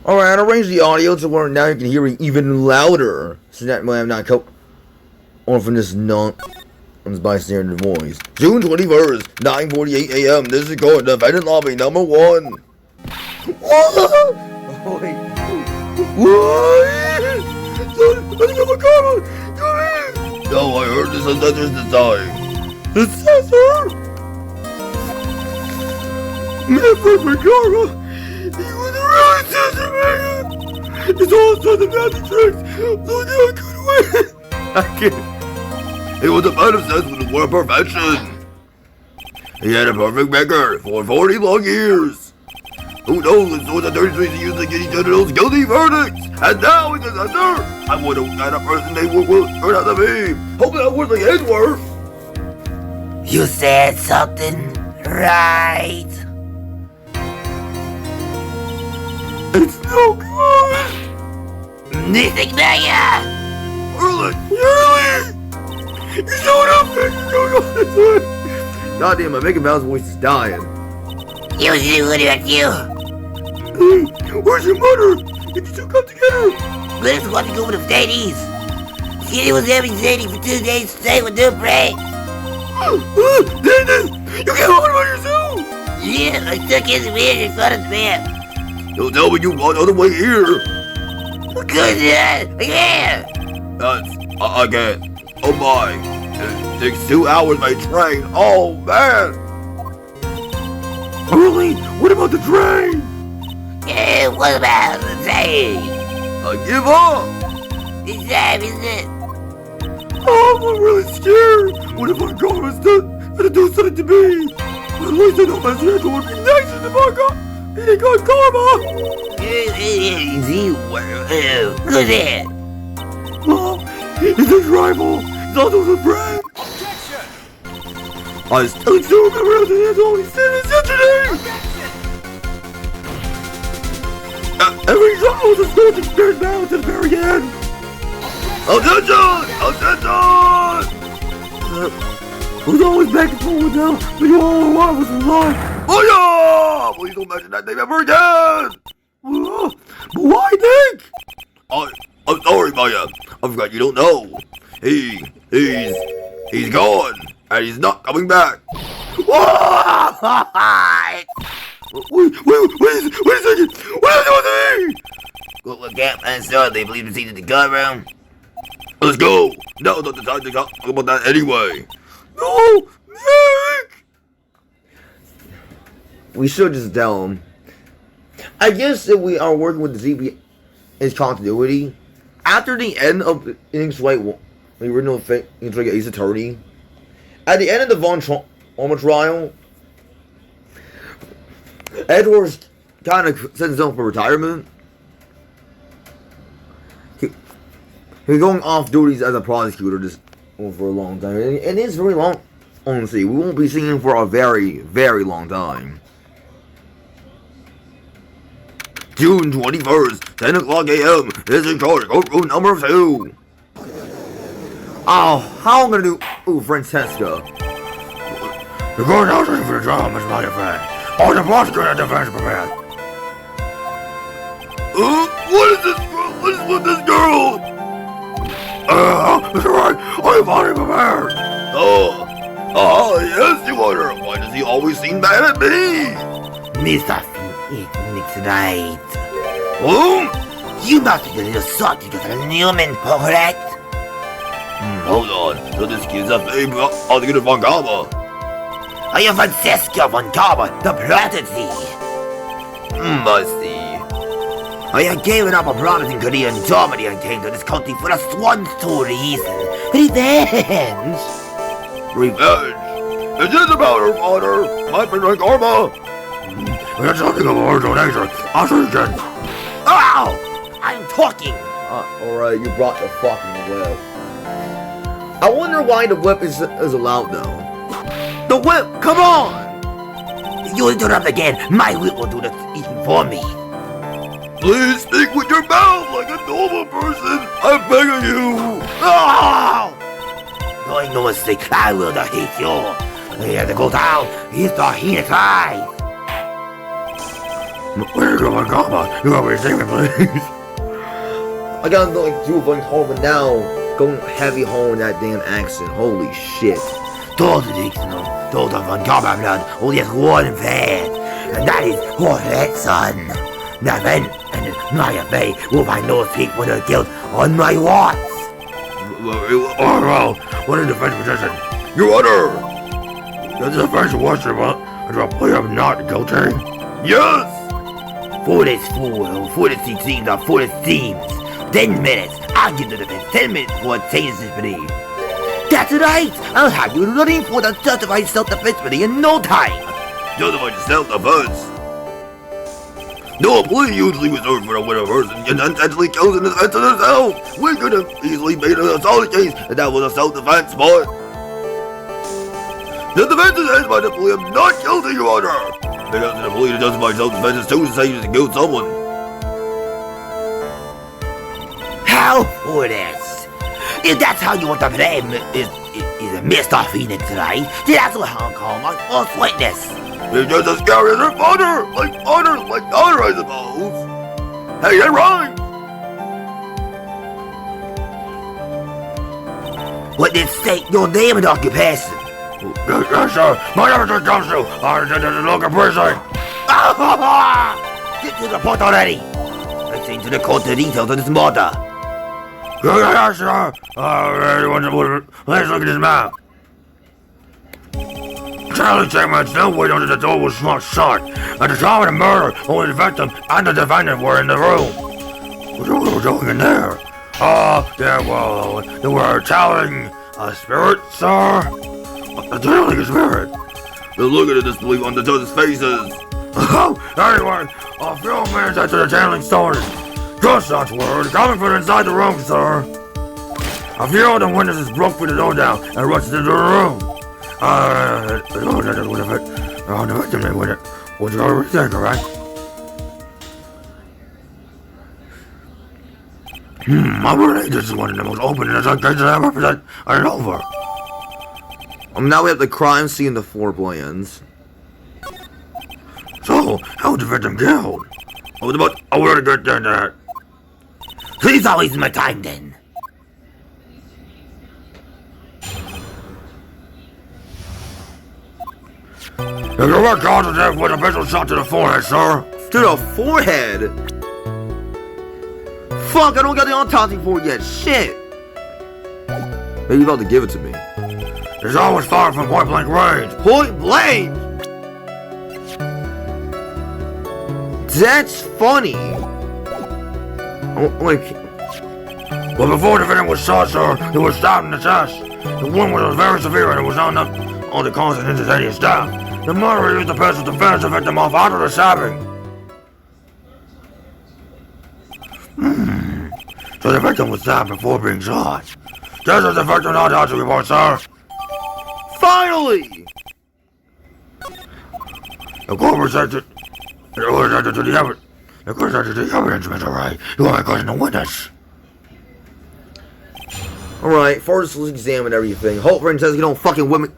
Alright, I'll arrange the audio to where now you can hear it even louder. So that way I'm not on from this bystander voice. June 21st, 9:48 a.m. This is going to defendant lobby number 1. What? No, I heard this assessor's design. Assessor? Manfred McCarver, he was a real assessor, man. It's all sorts of magic tricks, so I couldn't win. I can't. He was a bad assessment for perfection. He had a perfect record for 40 long years. Who knows if someone at 33 used to get each other those guilty verdicts? And now he's a assessor. I wonder what kind of person they will turn out to be. Hope that was the end worth. You said something, right? It's no good. Nothing better. Early! You're showing up, man! You're going on this way! Goddamn, my Mickey Mouse voice is dying. You see what about you? Hey, where's your mother? Did you two come together? Let's want to go with the Sadie's. She was having Sadie for 2 days straight with no break. Dennis! You can't hold by yourself! Yeah, I stuck his weird in front of the man. Don't tell me you got on the way here! Good, yeah! I can't. Oh my. It takes 2 hours by train. Oh man! Really? What about the train? Yeah, what about the Sadie? I give up! It's time, isn't it? Oh, I'm really scared! What if our karma's gonna do something to me? At least I know my Santa would be nice if I got any good karma! Who's that? Well, he's a rival! He's also a friend! I still remember how the hands only said this yesterday! Every shot was a sports experience now to the very end! Attention! Attention! It was always back and forward now, but you all want was alive. Oh yeah! Please don't mention that name ever again! But why Nick? I'm sorry, Maya. I forgot you don't know. He's gone, and he's not coming back. What? Wait a second! What are you doing to me? Look at my son, they believe to see the gun room. Let's go! Now's not the time to talk about that anyway. No! Nick! We should just tell him. I guess that we are working with the ZB's continuity. After the end of Phoenix Wright, the original Phoenix Wright Ace Attorney, at the end of the Von Trauma trial, Edwards kind of set himself for retirement. He's going off duties as a prosecutor just for a long time. It is very long, honestly. We won't be seeing him for a very, very long time. June 21st, 10 o'clock a.m. This is charge courtroom number 2. Oh, how am I gonna do? Ooh, Francesca. You're going out for the job, Miss Modified. Oh, the prosecutor defense prepared. What is this girl? What is with this girl? Mr. Wright, I'm already prepared. Yes, you are. Why does he always seem mad at me? Mr. Phoenix Wright. Whom? You must be the little salt because of Newman, correct? Hold on. So this kid's a baby altogether von Gaba. I am Francesca von Gaba, the prodigy. I see. I have given up a promising career in Germany and came to this country for a one-sole reason. Revenge! Revenge? Is this about her father? My friend Karma? We're talking about her donation. Oxygen. Ow! I'm talking! Alright, you brought the fucking whip. I wonder why the whip is allowed though. The whip! Come on! You interrupt again. My whip will do this even for me. Please speak with your mouth like a normal person. I'm begging you. Oh! Doing no mistake. I will not hit you. You have to go down. It's the heat right. Where you going, Grandma? You over here singing, please? I got like 2 things home, but now going heavy home in that damn accent. Holy shit. Todo dictionary, todo van Gabberblad, only has one fad, and that is Hornet son. Nothing, and my bay will find no speak when they're killed on my watch. Well, what is the defense position? Your Honor! This is the first watcher, and I'll play up not guilty. Yes! Foolish fool, foolish teams are foolish teams. 10 minutes, I'll give the defense 10 minutes for a change this belief. That's right! I'll have you running for the justified self-defense belief in no time! Justified self-defense? No plea usually reserved for a winner person and intentionally kills in defense of themselves. We could have easily made an assault case, and that was a self-defense spot. The defense is held by the plea of not guilty, Your Honor. Because the plea to justify self-defense is too safe to kill someone. How foolish! If that's how you want to play is Mr. Phoenix, right? Then that's what I'll call my false witness. You're just as scary as her father! Like honor, I suppose! Hey, you're right! What did state your name and occupation? Yes, sir. My name is Johnson. I'm the local prison. Get to the point already! Let's into the court the details of this murder. Yes, sir. Let's look at this map. Charlie Chapman's no way under the door was shot. At the time of the murder, only the victim and the defendant were in the room. What were we doing in there? Yeah, well, they were telling a spirit, sir. Telling a spirit. They're looking at disbelief on the judge's faces. Anyway, a few minutes after the channeling started, just such word coming from inside the room, sir. A few of the witnesses broke through the door down and rushed into the room. The victim didn't win it. Was that correct? I really this is one of the most open and cases I've ever presented and over. Now we have the crime scene in the floor plans. So, how was the victim killed? I was about a word to get there that. Please not waste my time then. The correct cause of death was a pistol shot to the forehead, sir. To the forehead? Fuck, I don't got the autopsy for it yet. Shit. Hey, you about to give it to me. It's always fired from point blank range. Point blank? That's funny. But before the victim was shot, sir, he was stabbed in the chest. The wound was very severe and it was on the constant instantaneous death. The murderer used the pistol to finish the victim off after the stabbing. So the victim was stabbed before being shot. This is the victim autopsy report, sir. Finally! The court presented to the evidence. The court presented to the evidence, Mr. Ray. You are my cousin and witness. Alright, first let's examine everything. Hope friend says you don't fucking women.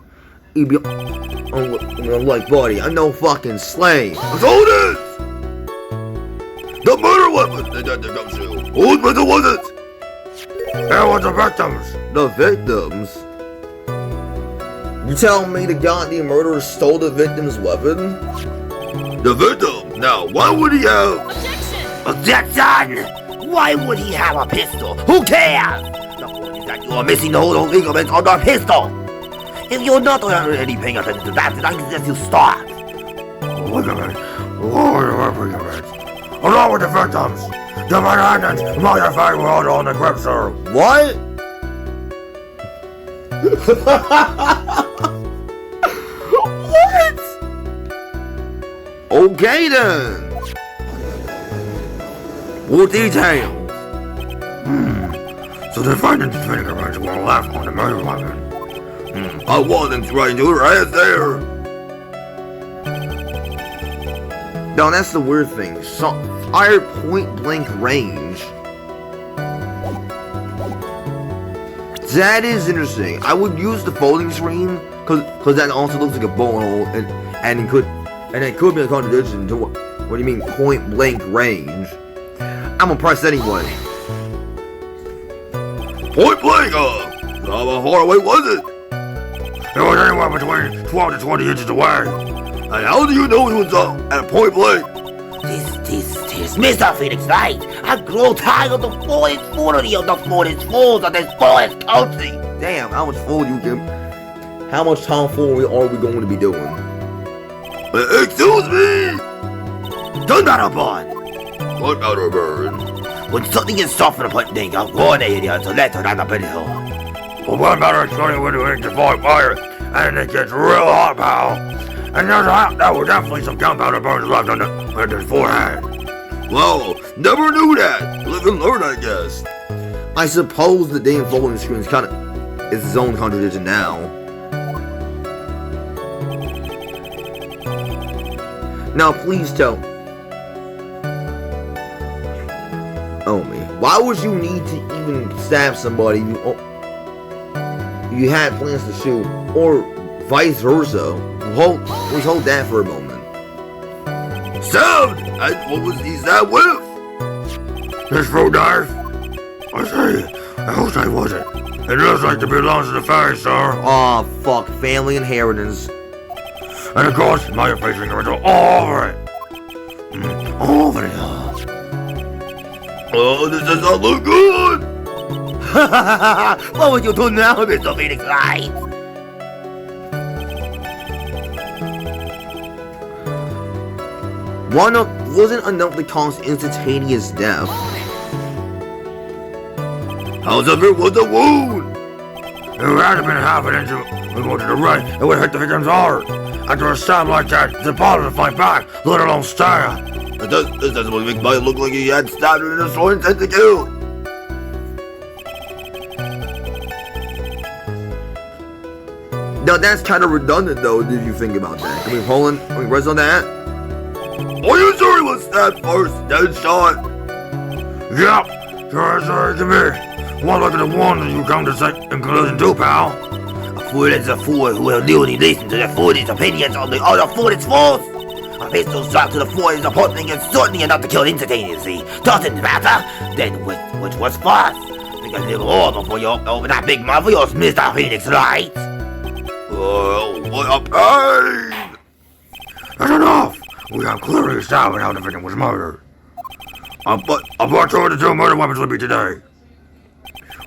You be like buddy, I know fucking slave. That's all it is! The murder weapon! The gum shoe. Whose pistol was it? It was the victim's. The victims? You telling me the goddamn murderer stole the victim's weapon? The victim? Now, why would he have... Objection! Why would he have a pistol? Who cares? The point is that you are missing the whole ligament on the pistol. If you're not already paying attention to that, then I suggest you stop. Ligament. Along with the victims, the manhandled and my effect were all on the grip, sir. What? What? Okay then. More details. So the defendant's fingerprints were left on the murder weapon. I wasn't trying to right there. No, that's the weird thing. Fire point blank range. That is interesting. I would use the folding screen because that also looks like a bullet hole, and it could be a contradiction to What do you mean point blank range? I'm gonna press anyway. Point blank, how far away was it? It was anywhere between 12 to 20 inches away. And how do you know it was at point blank? This Mr. Phoenix Light. I grow tired of the forest foolery of the forest fools of this forest country. Damn, how much fool you can? How much tomfoolery are we going to be doing? Excuse me! Gunpowder burn. Gunpowder burn. When something is soft for the put thing, I'll warn the idiot to let her down the pit hill. Well, gunpowder is funny when you to fight fire, and it gets real hot, pal. And there were definitely some gunpowder burns left on his forehead. Well, never knew that. Live and learn, I guess. I suppose the damn folding screen is kind of its own contradiction now. Now, please tell. Oh me, why would you need to even stab somebody you had plans to shoot, or vice versa? Let's hold that for a moment. Stabbed! And what was he stabbed with? This fruit knife? I say, whose knife was it? It looks like it belongs to the fairy, sir. Aw, fuck, family inheritance. And of course, my facing original all over it. All over it. Oh, this does not look good! What would you do now, Mr. Phoenix Light? Wasn't enough to cause instantaneous death. However, was a wound. If it had been half an inch we go to the right, it would hit the victim's heart. After a stab like that, it's impossible to fight back, let alone stab. This doesn't make Mike look like he had stabbed him in his sole intent to kill. Now that's kind of redundant though, if you think about that. Can we rest on that? Are you sure he was stabbed first, then shot? Yep, sure as it can be. One look at the one that you come to say in conclusion to, pal. A fool is a fool who will only listen to the foolish opinions of the other foolish fools. A pistol shot to the foolish opponent is certainly enough to kill instantaneously. Doesn't matter then which was first. Because they were all before you open that big mouth of yours, Mr. Phoenix Light. Oh, what a pain! That's enough! We have clearly established how the victim was murdered. But I brought two of the two murder weapons with me today.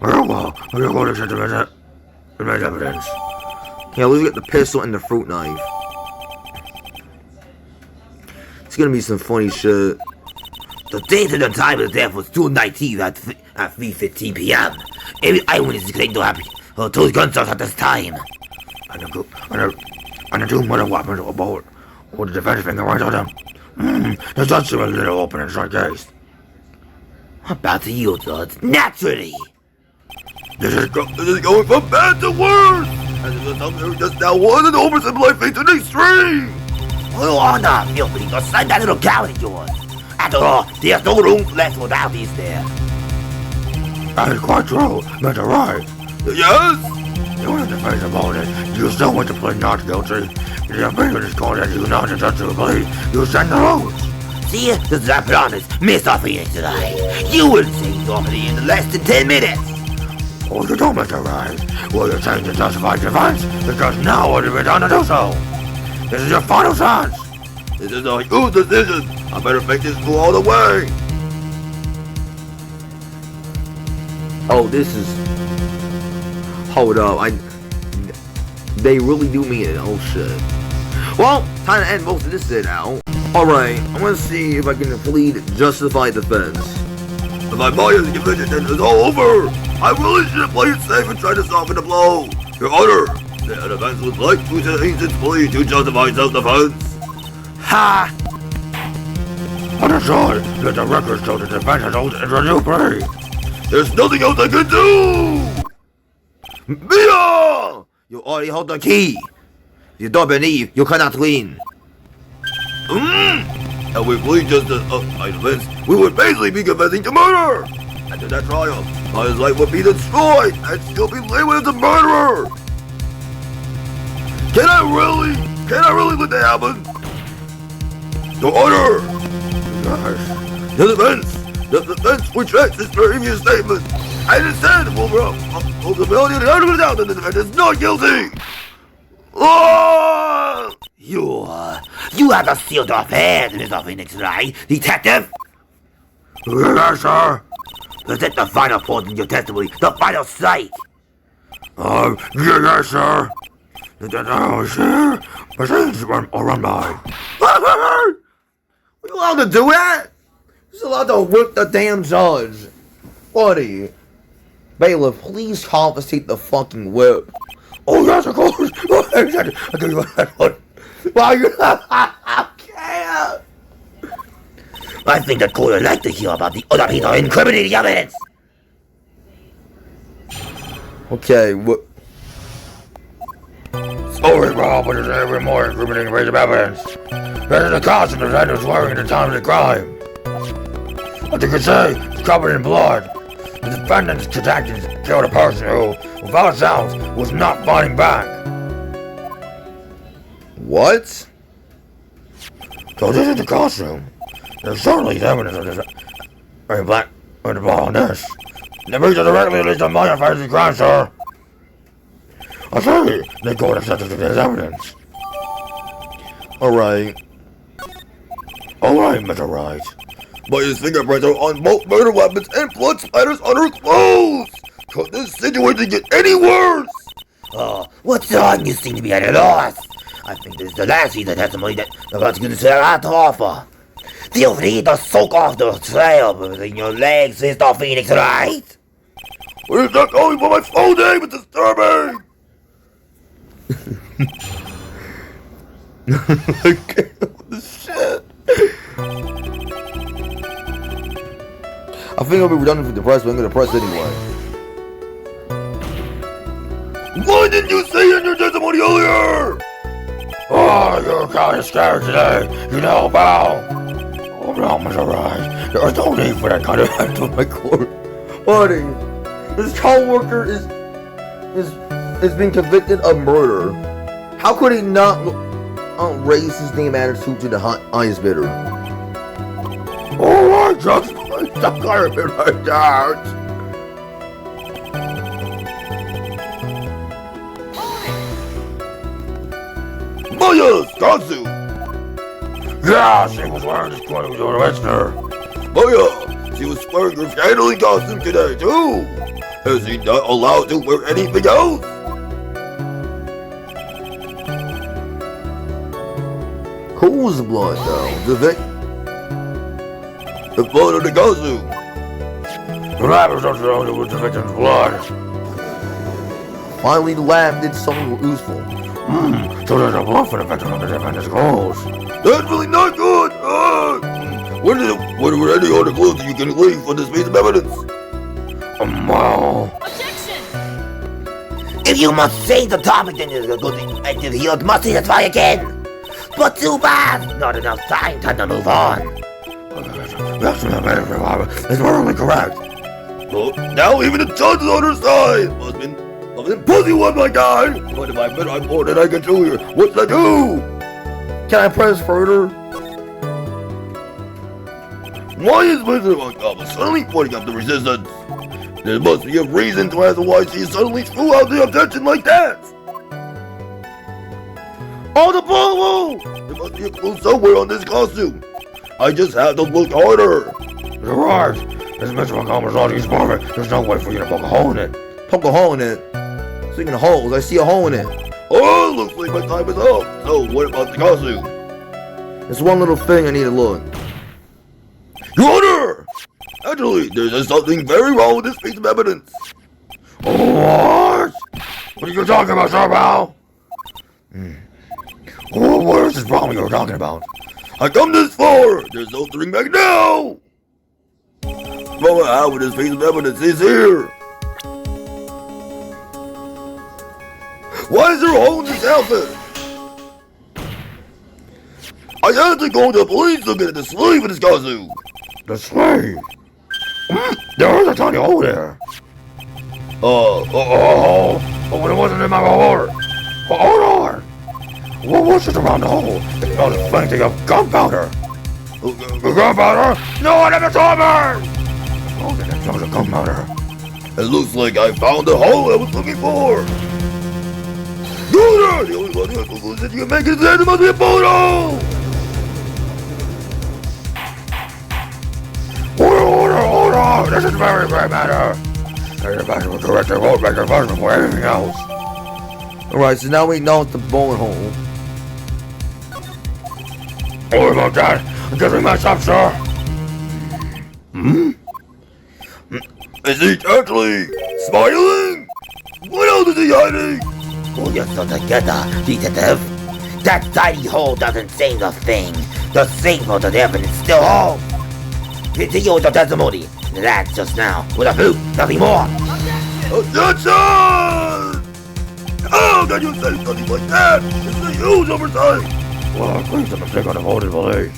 Well, we're going to accept them as evidence. Yeah, let's get the pistol and the fruit knife. It's gonna be some funny shit. The date and the time of the death was 2:19 at 3:15 p.m. Every eyewitness claimed to have two gunshots at this time. And the two murder weapons were both with the defense finger right on them. The judge seemed a little open and short case. About to you, Judge. Naturally! This is going from bad to worse! And this is something just now one and oversimplifying to the extreme! Oh, no, feel free to send that little coward of yours. After all, there's no room left without these there. That is quite true, Mr. Right. Yes? You want to face about it. You still want to plead not guilty. The opinion is called as you not to believe. You send the rules. See, this is our promise, Mr. Phoenix tonight. You will say your plea in less than 10 minutes. What you do, Mr. Right? Will you change the justified defense? Because now what have you done to do so? This is your final chance. This is a huge decision. I better make this go all the way. Oh, this is... Hold up, they really do mean it, oh shit. Well, time to end most of this shit now. Alright, I'm gonna see if I can plead justified defense. If my boy is convicted, then it's all over. I really should play it safe and try to soften the blow. Your Honor, the defense would like to change its plea to justify self-defense. Ha! Understood that the records show the defense has owed a new plea. There's nothing else I can do! Mia! You already hold the key. You don't believe you cannot win. And we plead just as my defense, we would basically be confessing to murder! After that trial, my life would be destroyed and still be labeled as a murderer! Can I really let that happen? Your Honor, The defense retracts its previous statement. And instead, will ultimately the argument out that the defendant is not guilty. Oh! You have a sealed off hand, Mr. Phoenix Wright, detective. Yes, sir. Is it the final point in your testimony, the final sight? Yes, sir. Sir. Machines are run by. Are you allowed to do that? You're allowed to whip the damn judge. Buddy. Bailiff, please confiscate the fucking whip. Oh, yes, of course. I'll give you that one. Why you I can't. I think the court would like to hear about the other piece of incriminating evidence. Okay, what? Sorry, Rob, but it's every more incriminating piece of evidence. That is the costume the defendant was wearing at the time of the crime. As you can see, it's covered in blood. The defendant's detectives killed a person who, without sounds, was not fighting back. What? So this is the costume. There's certainly evidence of this. Very black on the ball on this. The picture directly leads to my affairs of crime, sir. I say, the court accepted this evidence. Alright. Alright, Mr. Wright. But his fingerprints are on both murder weapons and blood splatters on her clothes! Could this situation get any worse? What's on? You seem to be at a loss. I think this is the last piece of testimony that the prosecutor had to offer. Feel free to soak off the trail between your legs, Mr. Phoenix Wright. What is that calling for my full name? It's disturbing! What the shit? I think I'll be redundant for the press, but I'm gonna press anyway. Why didn't you say in your testimony earlier? Oh, you're kind of scared today. You know, pal. Oh, no, Mr. Wright. There's no need for that kind of act on my court. Buddy, this co-worker is being convicted of murder. How could he not raise his name attitude to the highest bidder? Oh, I just I'm gonna be like that. Maya Kazu! Yeah, she was wearing this clothes on Westner. Maya, she was wearing her family costume today too. Is he not allowed to wear anything else? Whose blood though? The blood of the Kazu. The lab was not surrounded with the victim's blood. Finally, the lab did something useful. So there's a blood for the victim of the defendant's clothes. That's really not good! What were any other clues you can leave for this piece of evidence? Well... Objection! If you must say the topic, then it's a good detective here must testify again. But too bad! Not enough time to move on. That's morally correct. Well, now even the judge is on her side. Must been pussy one, my guy. But if I bet I'm more than I can do here, what should I do? Can I press further? Why is Mr. Montgomery suddenly pointing up the resistance? There must be a reason to ask why she suddenly threw out the objection like that. Oh, the ball! There must be a clue somewhere on this costume. I just have to look harder. You're right. This Mr. Montgomery's audience perfect. There's no way for you to poke a hole in it. Poke a hole in it. Speaking of holes, I see a hole in it. Oh, looks like my time is up. So, what about the costume? There's one little thing I need to look. Your Honor! Actually, there's something very wrong with this piece of evidence. What? What are you talking about, Sir Val? What is this problem you're talking about? I come this far! There's no turning back now! Mama, how with this piece of evidence is here? Why is there a hole in this outfit? I had to go to the police to get at the sleeve of this costume. The sleeve? There is a tiny hole there. But it wasn't in my revolver. Hold on. What was it around the hole? It smelled plenty of gunpowder. Gunpowder? No one ever told me! Oh, that sounds like gunpowder. It looks like I found the hole I was looking for. Gunpowder! The only one who concludes that you can make it there must be a bullet hole! Order! This is very bad matter. The basketball director won't make a fuss before anything else. Alright, so now we know it's the bullet hole. Sorry about that. I guess we messed up, sir. Is he actually smiling? What else is he hiding? Pull yourself together, detective. That tiny hole doesn't say the thing. The signal to the evidence still holds. Continue with the testimony. That's just now. With a fluke, nothing more. Objection! How can you say something like that? It's a huge oversight. Well, please don't mistake on the voted police.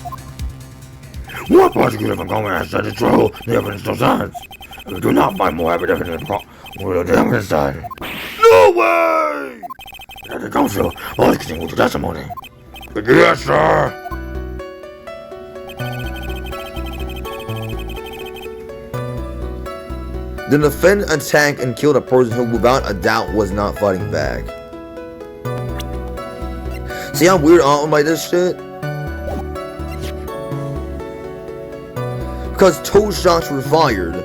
What prosecutor from Congress said it's true? The evidence still stands. If you do not find more evidence in the evidence then. No way! At the council, please continue with the testimony. Yes, sir. The defendant attacked and killed a person who without a doubt was not fighting back. See how weird I am by this shit? Because 2 shots were fired.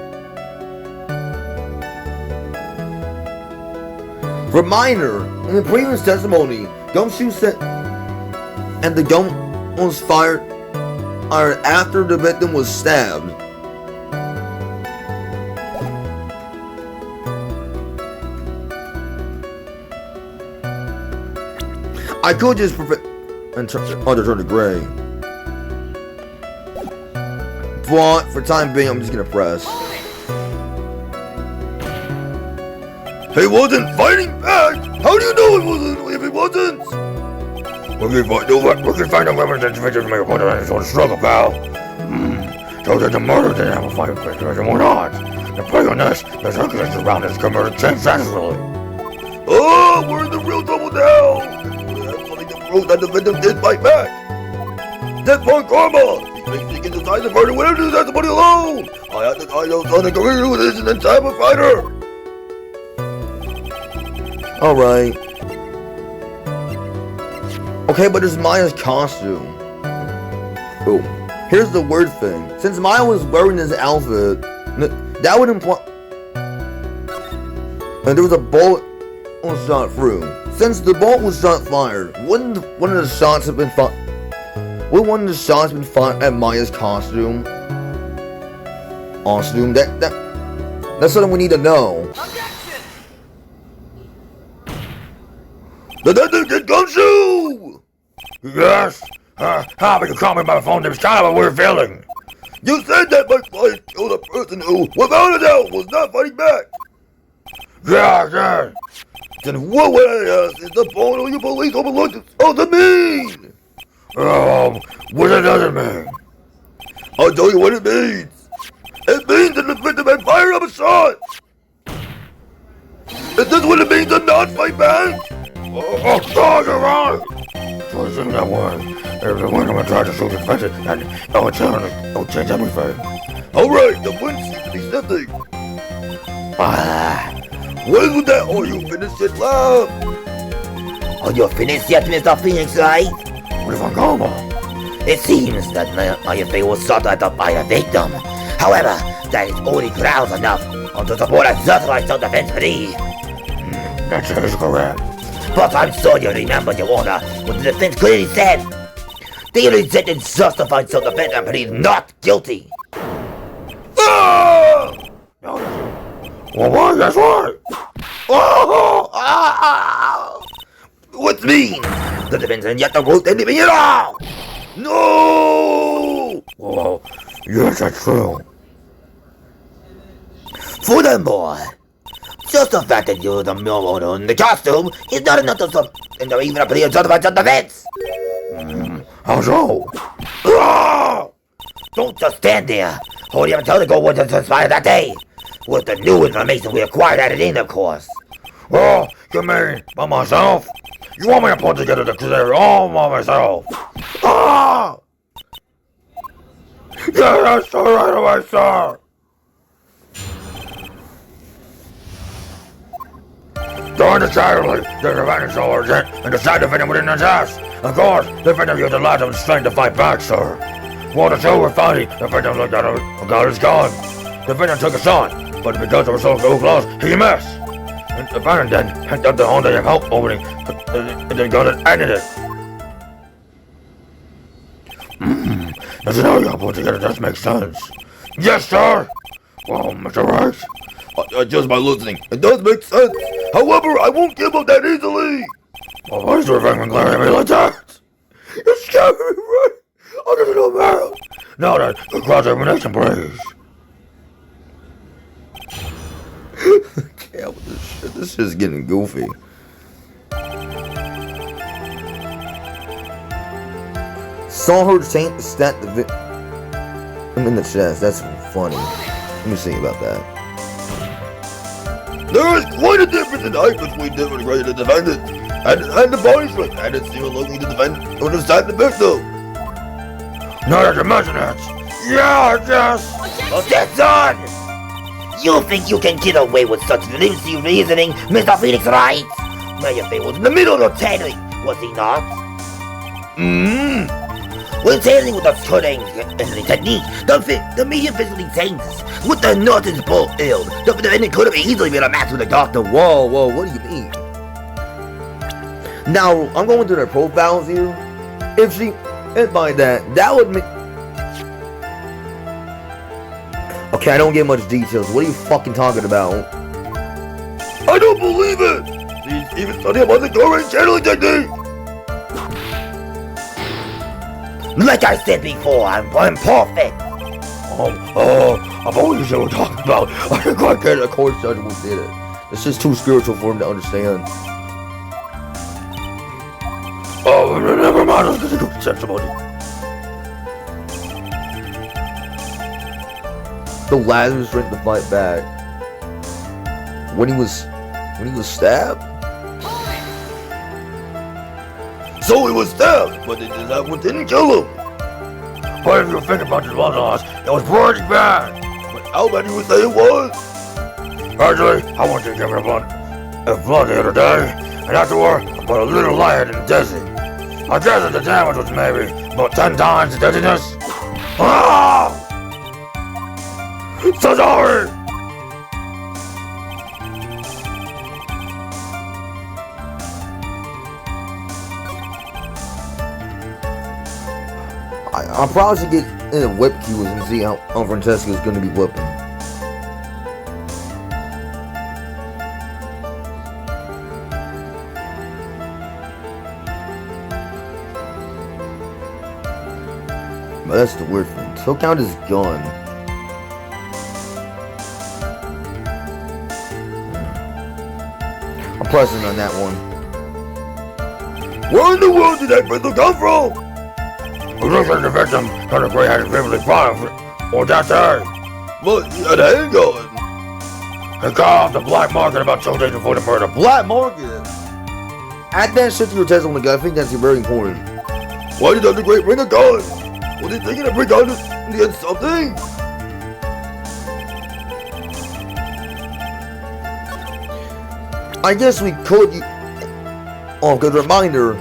Reminder, in the previous testimony, Gumshoe said, and the gun was fired after the victim was stabbed. I could just underturn to gray. But for time being, I'm just gonna press. He wasn't fighting back! How do you know it wasn't if he wasn't? We can find out evidence to make a point of any sort of struggle, pal. So that the murder didn't have a fight victim or not. The play on this, the circumstances around this could murder changed naturally. Oh, we're in the real trouble now! That the victim did fight back. That's my karma. He makes me get the time to murder whatever to do that somebody alone. I don't want to career with this and then type of fighter. Alright. Okay, but there's Maya's costume. Oh, here's the weird thing. Since Maya was wearing this outfit, that would imply and there was a bullet shot through. Since the bullet was not fired, wouldn't one of the shots have been fired? Would one of the shots been fired at Maya's costume? That's something we need to know. The detective did Gumshoe! Yes? How about you call me by phone? There's kind of a weird feeling. You said that my client killed a person who, without a doubt, was not fighting back. Yeah. Then what would I ask is the phone or your police overlooked it supposed to mean? What does it mean? I'll tell you what it means. It means that the victim had fired up a shot. Is this what it means to not fight back? Oh, you're right. So it's in that way. If the victim tried to shoot the victim, then it'll change everything. Alright, the wind seems to be shifting. What is with that? Are you finished yet, love? Are you finished yet, Mr. Phoenix Wright? What if I'm gone? It seems that Mayapay was shot at by a victim. However, that is only grounds enough to support a certified self-defense plea. That is correct. But I'm sure you remember, Your Honor, what the defense clearly said. They only said in justified self-defense and plead not guilty. Ah! Well, why? That's right. What mean? The defense and yet the vote anything at all. No! Well, yes, that's true. Furthermore, just the fact that you're the mill owner in the costume is not enough to even a plea of justified self-defense. How so? Don't just stand there. Hold your tongue to go what transpired that day. With the new information we acquired at it in, of course. Well, you mean by myself? You want me to put together the clear all by myself? Yes, sir, right away, sir. During the childhood, the defendant saw urgent and decided to fit him within his house. Of course, the defendant used a lot of strength to fight back, sir. While the two were fighting, the defendant looked at him and got his gun. The defendant took a shot, but because they were so close, he missed. And the defendant then picked up the Honda help opening and then got it ended it. The scenario put together does make sense. Yes, sir. Well, Mr. Rice. Just by listening, it does make sense. However, I won't give up that easily. Well, why is your finger glaring at me like that? You scared me, right? I didn't know about. Now then, the cross-examination, please. Yeah, with this shit. This shit's getting goofy. Saw her stat the I'm in the chest. That's funny. Let me see about that. There is quite a difference in height between different grades of defendant and the body strength, and it's even looking to defend or to side the victim. Now that you mention it, yeah, I guess. Objection! You think you can get away with such loosey reasoning, Mr. Phoenix Wright? Mayfair was in the middle of tailoring, was he not? When tailoring with a cutting technique, the medium physically changes. With the notice ball ill, the defendant could have easily been a match with the doctor. Whoa, what do you mean? Now, I'm going through their profiles here. If she, and by that would mean... Okay, I don't get much details. What are you fucking talking about? I don't believe it! She's even studying about the current channeling technique! Like I said before, I'm perfect. I've always knew what you're talking about. I didn't quite get it. Of course, Judge Wu did it. It's just too spiritual for him to understand. Oh, never mind. I was gonna go check somebody. The Lazarus strength to fight back. When he was stabbed? So he was stabbed, but that one didn't kill him. But if you think about this one loss, it was pretty bad. But how bad you would say it was? Actually, I want you to give it a blood the other day, and afterward, I put a little light in the desert. I guess that the damage was maybe about 10 times the dizziness. Ah! So sorry! I probably should get in the whip cues and see how Francesca's gonna be whipping. But that's the weird thing. Took out his gun. I'm pressing on that one. Where in the world did that pistol come from? It looks like the victim got a gray had vividly fired or that day. But he had a handgun. He got off the black market about 2 days before the murder. Black market. Add that shit to your test on the gun. I think that's very important. Why did the great bring a gun? Was he thinking to bring gun to get something? I guess we could. Oh, good reminder.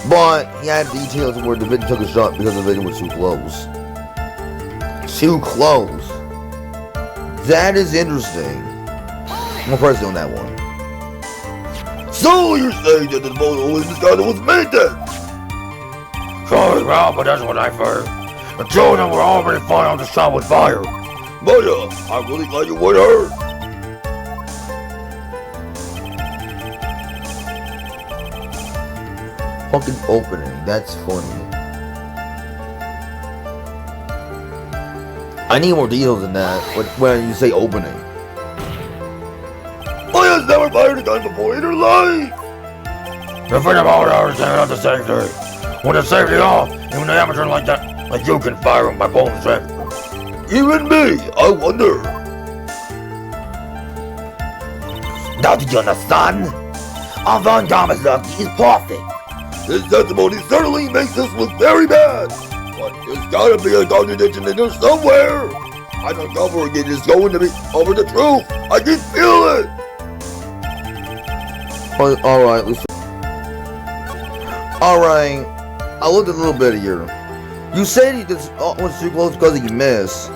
But he had details where the victim took a shot because the victim was too close. Too close. That is interesting. I'm gonna press on that one. So you're saying that the photo in this guy was made then? Sorry, Ralph, but that's what I heard. The two of them were already fighting on the shot with fire. But I'm really glad you weren't hurt. Fucking opening. That's funny. I need more details than that when you say opening. I has never fired a gun before in her life. The thing about ours is not the safety. With the safety off, even an amateur like that, like you can fire him by pulling the trigger. Even me, I wonder. Now did you understand? Our Von Thomas luck is perfect. This testimony certainly makes us look very bad. But there's gotta be a contradiction in there somewhere. Uncovering it is going to be over the truth. I can feel it. Alright, let's... Alright, I looked a little bit here. You said he just went too close because he missed.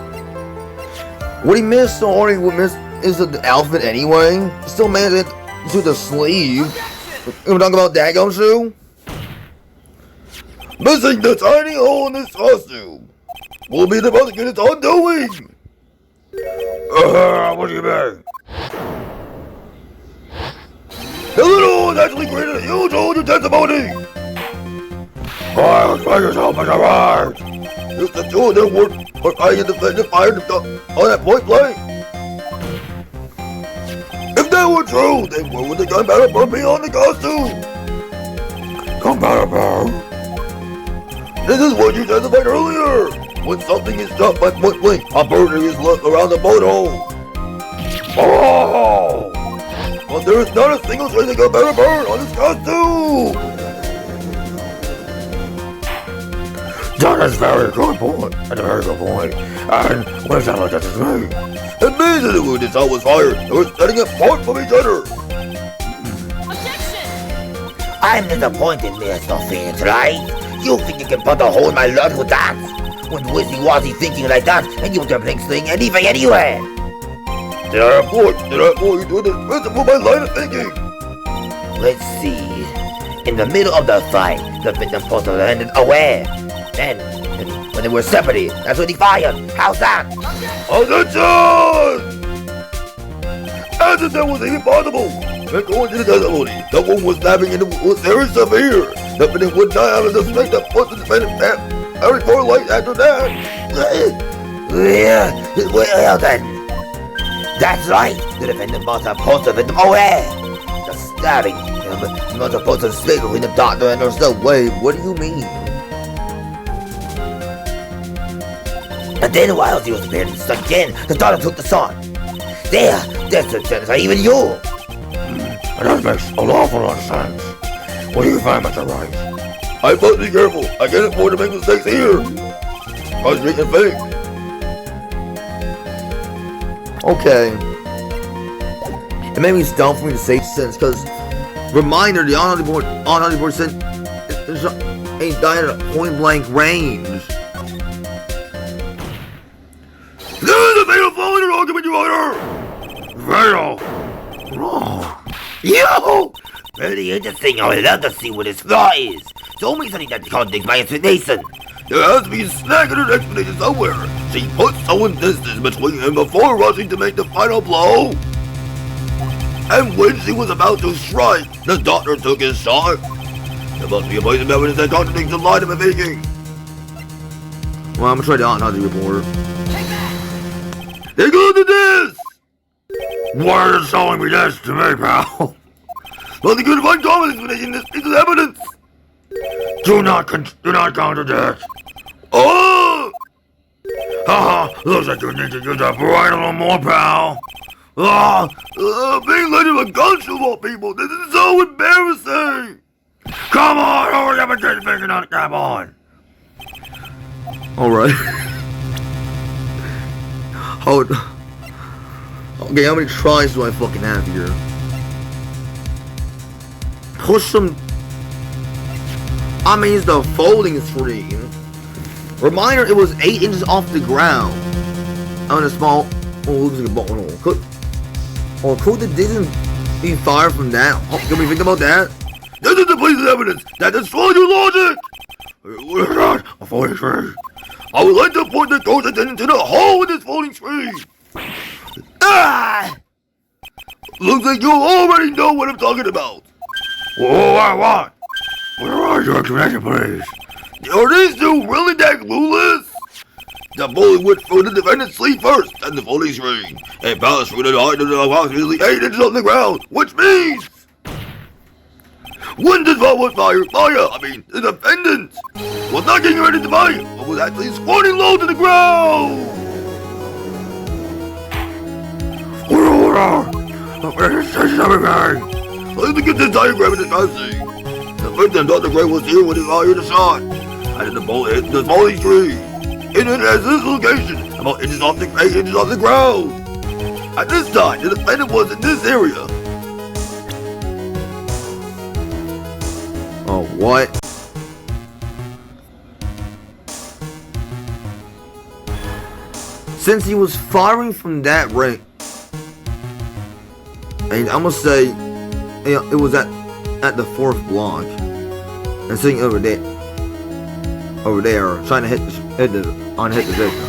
What he missed already would miss is the outfit anyway. He still managed it to the sleeve. We're talking about that, Gumshoe? Missing the tiny hole in this costume will be the prosecutor's undoing. What do you mean? The little hole has actually created a huge hole in your testimony. Let's make yourself as a right. If the two of them were fighting the defendant fired on that point blank. If that were true, then where would the gunpowder burn be on the costume? Gunpowder burn? This is what you testified earlier. When something is shot by point blank, a burner is left around the boat hole. Oh! But there is not a single trace of gunpowder burn on this costume. That is a very good point. That's a very good point. And what does that like that to me? It means that when this house was fired, they were setting it apart from each other. Objection! I'm disappointed, Mr. Phoenix, right? You think you can put a hole in my lung with that? When wishy-washy thinking like that, and you can blink sling anything anywhere. Did I report you to the principle of my line of thinking? Let's see. In the middle of the fight, the victim posted landed aware. Then, when they were separated, that's when he fired. How's that? Attention! As if that was even possible. According to the testimony, the wound was stabbing and it was very severe. The defendant would not have to suspect that put the defendant every 4 light after that. Yeah, well then. That's right. The defendant must have posted the victim aware. The stabbing, he must have posted split between the doctor and herself. Wait, what do you mean? And then while she was preparing to son again, the daughter took the son. That's the sense of even you. That makes an awful lot of sense. What do you find, Mr. Rice? I must be careful. I can't afford to make mistakes here. I was making fake. Okay. It made me dumb for me to say sense, because reminder, the on 100% ain't died at a point blank range. This is a fatal flaw in your argument, Your Honor! Fatal! Oh, yo! Very interesting. I would love to see what his flaw is. Show me something that contradicts my explanation. There has to be a snag in her explanation somewhere. She put someone distance between them before rushing to make the final blow. And when she was about to strike, the doctor took his shot. There must be a piece of evidence that contradicts the line of a thinking. Well, I'm gonna try the autopsy report. They go to this! Why are you showing me this to me, pal? Well, the good find common explanation is piece of evidence. Do not contradict. Oh! Haha, looks like you need to use that brain a little more, pal. Being led to a gunshot of all people, this is so embarrassing. Come on, hurry up and get your finger on the cap on. Alright. Hold. Okay, how many tries do I fucking have here? Push some. I mean, it's the folding screen. Reminder, it was 8 inches off the ground. On a small. Oh, looks like a button hole. Could the didn't be fired from that? Oh, can we think about that? This is the piece of evidence that destroys your logic. We're not a folding screen. I would like to point the court's attention to the hole in this folding screen. Ah! Looks like you already know what I'm talking about. What? Where are your explanation, please? Are these two really that clueless? The bullet went through the defendant's sleeve first, and the folding screen, and bounced through the height of approximately 8 inches on the ground, which means when this ball was fired, the defendant was not getting ready to fire, but was actually squatting low to the ground. Hold on. This is everything. Let's get this diagram in the cutscene. The victim thought the grave was here when he fired the shot. And then the bullet hit the falling tree. And it has this location, about inches off the 8 inches off the ground. At this time, the defendant was in this area. Oh, what? Since he was firing from that range, and I'm gonna say, you know, it was at the 4th block, and sitting over there, trying to hit the victim.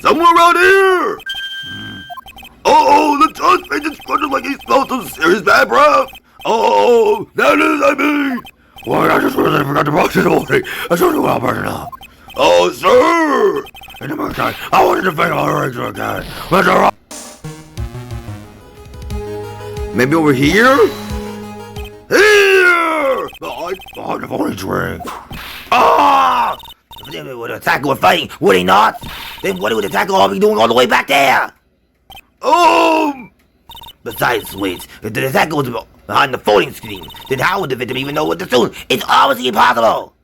Somewhere around here! Oh, the judge made it squirted like he smelled some serious bad breath. Oh, that is, I mean. Why, I just really forgot to brush it away. I should have well brush it up. Oh, sir! In the meantime, I wanted to think about her again. Mr. Rock. Maybe over here? Here! Behind the phone ring. Ah! Then it would attack with fighting, would he not? Then what would the attacker all be doing all the way back there? Besides, wait, if the attacker was behind the folding screen, then how would the victim even know what to do? It's obviously impossible!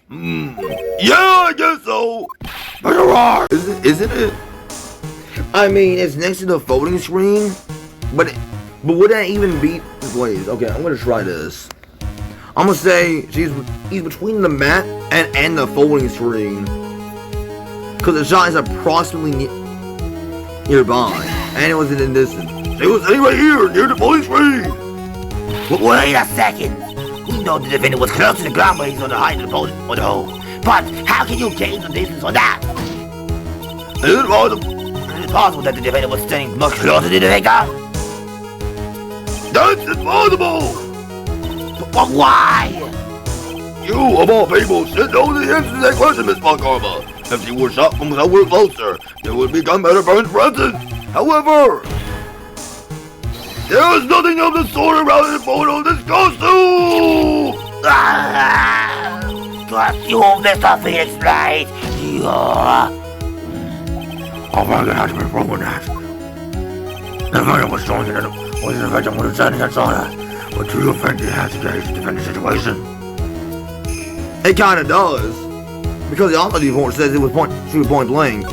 Yeah, I guess so. Isn't it? I mean, it's next to the folding screen, but would that even be? Wait, okay, I'm gonna try this. I'm gonna say he's between the mat and the folding screen, cause the shot is approximately nearby, and it was in the distance. She was sitting right here, near the folding screen. Wait a second. We know the defendant was close to the ground when he's on the height of the boat or the hole. But how can you gauge the distance on that? Is it possible? Is it possible that the defendant was standing much closer to the victim? That's impossible! But why? You, of all people, should know the answer to that question, Miss Montgomery. If she were shot from somewhere closer, it would become better burns present. However, there is nothing of the sort around the photo this costume! You, Mr. Phoenix Blade! Oh my God, what's wrong with that? The victim was showing it, was the victim was standing outside her. But do you think he has to gauge the defendant's situation? It kind of does, because the opposite report says it was point blank.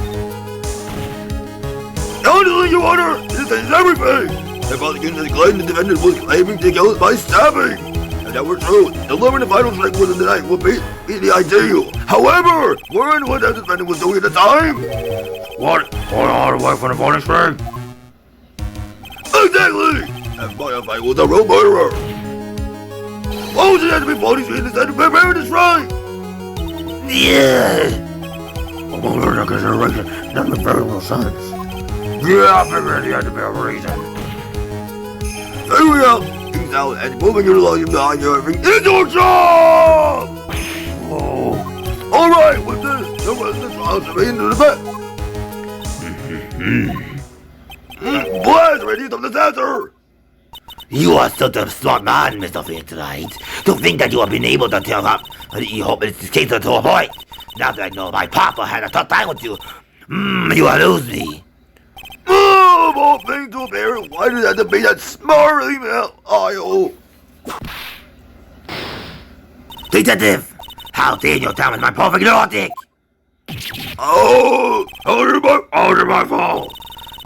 Honestly, Your Honor, this is everything! The prosecution claimed the defendant was claiming to kill by stabbing. If that were true, delivering the final strike within the night would be the ideal. However, we're in what the defendant was doing at the time. What? All the way from the phone string? Exactly! That firefight was a real murderer. Why would it have to be floating screen instead of preparing this right? Yeah. Well, there's a consideration. That makes very little sense. Yeah, I figured there had to be a reason. Figuring out things out and moving your volume behind your everything is your job! Oh. Alright, with this, the rest of the trial should be into the bed. Blast radius of disaster! You are such a smart man, Mr. Fairlight. To think that you have been able to tell up you hope it's this case to a point. Now that I know my papa had a tough time with you, you will lose me. Of all things to appear, why did it have to be that smart email? Detective, how dare you tell me my perfect logic? Oh, How did my fault?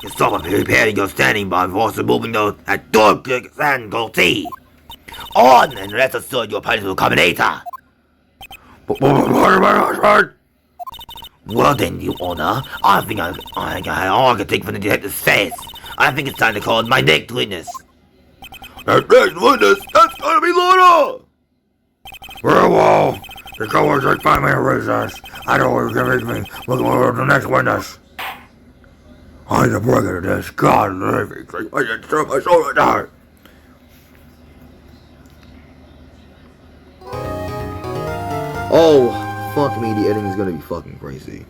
You stop preparing your standing by force moving those at door click and go see. On and rest assured your opponent will come later. Well then, you honor, I think I can take from the detective's face. I think it's time to call my next witness. that next witness, that's gonna be Lorna! Well, the cowards like 5 minute recess. I know what you're giving me. We'll go to the next witness. I'm the breaker of this. God, leave me. I just threw my shoulder down. Oh, fuck me, the editing is gonna be fucking crazy.